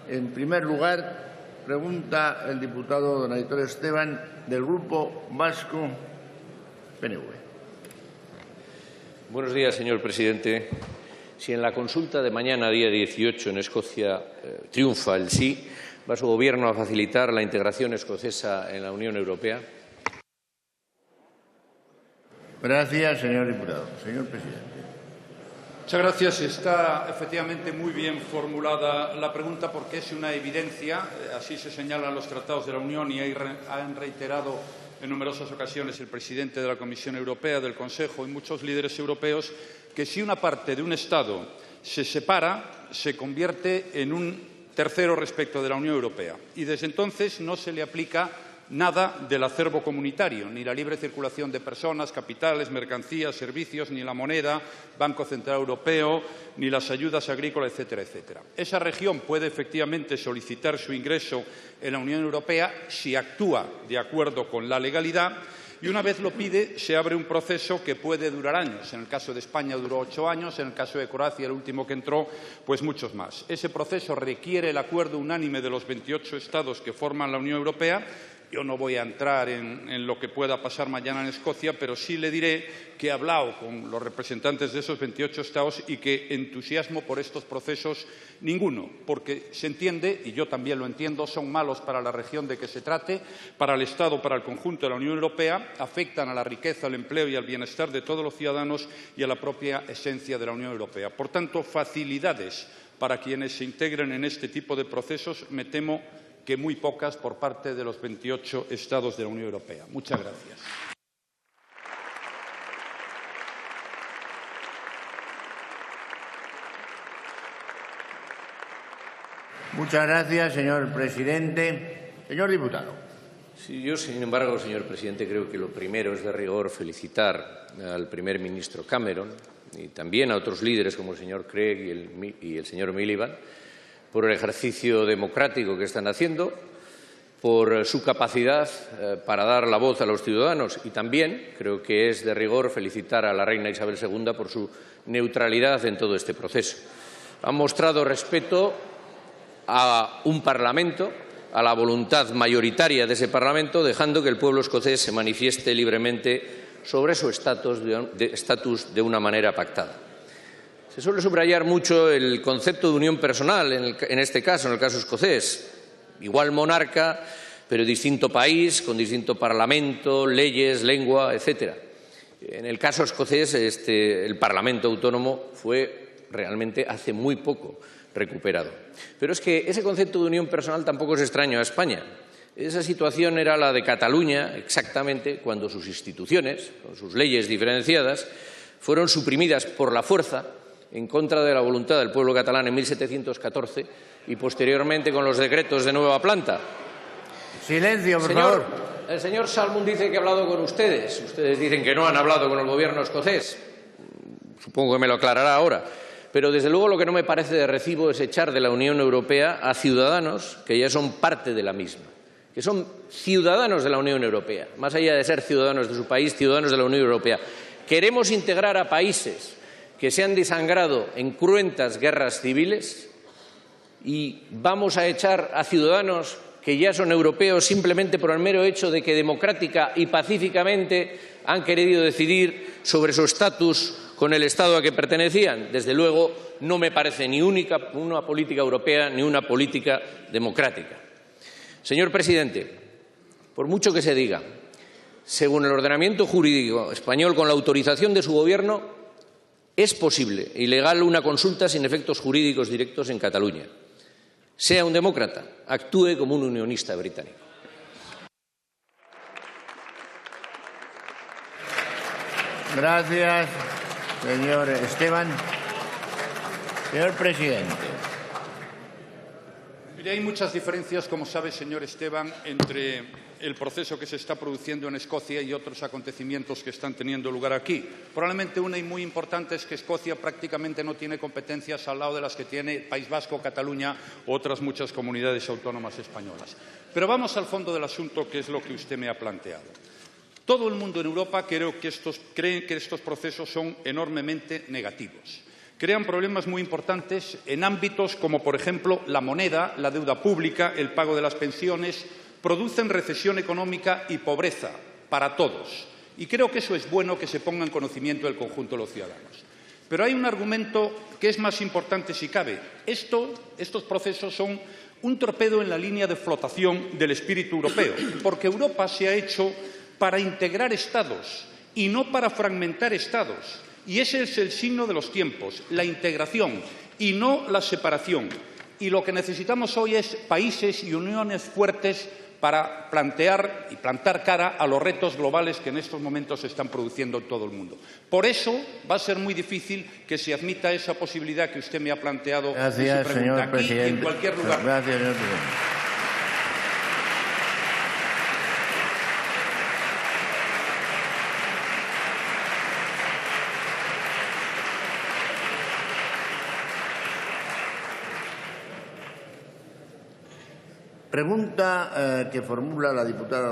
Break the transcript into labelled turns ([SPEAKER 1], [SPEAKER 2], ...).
[SPEAKER 1] En primer lugar, pregunta el diputado don Aitor Esteban, del Grupo Vasco PNV.
[SPEAKER 2] Buenos días, señor presidente. Si en la consulta de mañana, día 18, en Escocia triunfa el sí, ¿va su Gobierno a facilitar la integración escocesa en la Unión Europea?
[SPEAKER 1] Gracias, señor diputado. Señor presidente.
[SPEAKER 3] Muchas gracias. Está efectivamente muy bien formulada la pregunta porque es una evidencia, así se señalan los tratados de la Unión y han reiterado en numerosas ocasiones el presidente de la Comisión Europea, del Consejo y muchos líderes europeos, que si una parte de un Estado se separa, se convierte en un tercero respecto de la Unión Europea. Y desde entonces no se le aplica nada del acervo comunitario, ni la libre circulación de personas, capitales, mercancías, servicios, ni la moneda, Banco Central Europeo, ni las ayudas agrícolas, etcétera, etcétera. Esa región puede efectivamente solicitar su ingreso en la Unión Europea si actúa de acuerdo con la legalidad y una vez lo pide se abre un proceso que puede durar años. En el caso de España duró 8 años, en el caso de Croacia, el último que entró, pues muchos más. Ese proceso requiere el acuerdo unánime de los 28 Estados que forman la Unión Europea. Yo no voy a entrar en lo que pueda pasar mañana en Escocia, pero sí le diré que he hablado con los representantes de esos 28 Estados y que entusiasmo por estos procesos ninguno, porque se entiende, y yo también lo entiendo, son malos para la región de que se trate, para el Estado, para el conjunto de la Unión Europea, afectan a la riqueza, al empleo y al bienestar de todos los ciudadanos y a la propia esencia de la Unión Europea. Por tanto, facilidades para quienes se integren en este tipo de procesos, me temo que muy pocas por parte de los 28 Estados de la Unión Europea. Muchas gracias.
[SPEAKER 1] Muchas gracias, señor presidente. Señor diputado.
[SPEAKER 2] Sí, yo, sin embargo, señor presidente, creo que lo primero es de rigor felicitar al primer ministro Cameron y también a otros líderes como el señor Craig y el señor Miliband por el ejercicio democrático que están haciendo, por su capacidad para dar la voz a los ciudadanos y también creo que es de rigor felicitar a la reina Isabel II por su neutralidad en todo este proceso. Han mostrado respeto a un Parlamento, a la voluntad mayoritaria de ese Parlamento, dejando que el pueblo escocés se manifieste libremente sobre su estatus de una manera pactada. Se suele subrayar mucho el concepto de unión personal, en este caso, en el caso escocés. Igual monarca, pero distinto país, con distinto parlamento, leyes, lengua, etcétera. En el caso escocés, el Parlamento autónomo fue realmente hace muy poco recuperado. Pero es que ese concepto de unión personal tampoco es extraño a España. Esa situación era la de Cataluña, exactamente, cuando sus instituciones, con sus leyes diferenciadas, fueron suprimidas por la fuerza en contra de la voluntad del pueblo catalán en 1714 y posteriormente con los decretos de nueva planta.
[SPEAKER 1] Silencio, por favor.
[SPEAKER 2] El señor Salmond dice que ha hablado con ustedes. Ustedes dicen que no han hablado con el Gobierno escocés. Supongo que me lo aclarará ahora. Pero, desde luego, lo que no me parece de recibo es echar de la Unión Europea a ciudadanos que ya son parte de la misma, que son ciudadanos de la Unión Europea, más allá de ser ciudadanos de su país, ciudadanos de la Unión Europea. Queremos integrar a países que se han desangrado en cruentas guerras civiles y vamos a echar a ciudadanos que ya son europeos simplemente por el mero hecho de que democrática y pacíficamente han querido decidir sobre su estatus con el Estado a que pertenecían. Desde luego, no me parece ni una política europea ni una política democrática. Señor presidente, por mucho que se diga, según el ordenamiento jurídico español, con la autorización de su Gobierno, es posible y legal una consulta sin efectos jurídicos directos en Cataluña. Sea un demócrata, actúe como un unionista británico.
[SPEAKER 1] Gracias, señor Esteban. Señor presidente.
[SPEAKER 3] Mire, hay muchas diferencias, como sabe, señor Esteban, entre el proceso que se está produciendo en Escocia y otros acontecimientos que están teniendo lugar aquí. Probablemente una y muy importante es que Escocia prácticamente no tiene competencias al lado de las que tiene País Vasco, Cataluña u otras muchas comunidades autónomas españolas. Pero vamos al fondo del asunto, que es lo que usted me ha planteado. Todo el mundo en Europa cree que estos procesos son enormemente negativos. Crean problemas muy importantes en ámbitos como, por ejemplo, la moneda, la deuda pública, el pago de las pensiones. Producen recesión económica y pobreza para todos. Y creo que eso es bueno que se ponga en conocimiento del conjunto de los ciudadanos. Pero hay un argumento que es más importante si cabe. Estos procesos son un torpedo en la línea de flotación del espíritu europeo, porque Europa se ha hecho para integrar Estados y no para fragmentar Estados. Y ese es el signo de los tiempos, la integración y no la separación. Y lo que necesitamos hoy es países y uniones fuertes para plantear y plantar cara a los retos globales que en estos momentos se están produciendo en todo el mundo. Por eso va a ser muy difícil que se admita esa posibilidad que usted me ha planteado en su pregunta,
[SPEAKER 1] señor
[SPEAKER 3] aquí
[SPEAKER 1] presidente.
[SPEAKER 3] y en cualquier lugar.
[SPEAKER 1] Gracias, señor presidente. Pregunta que formula la diputada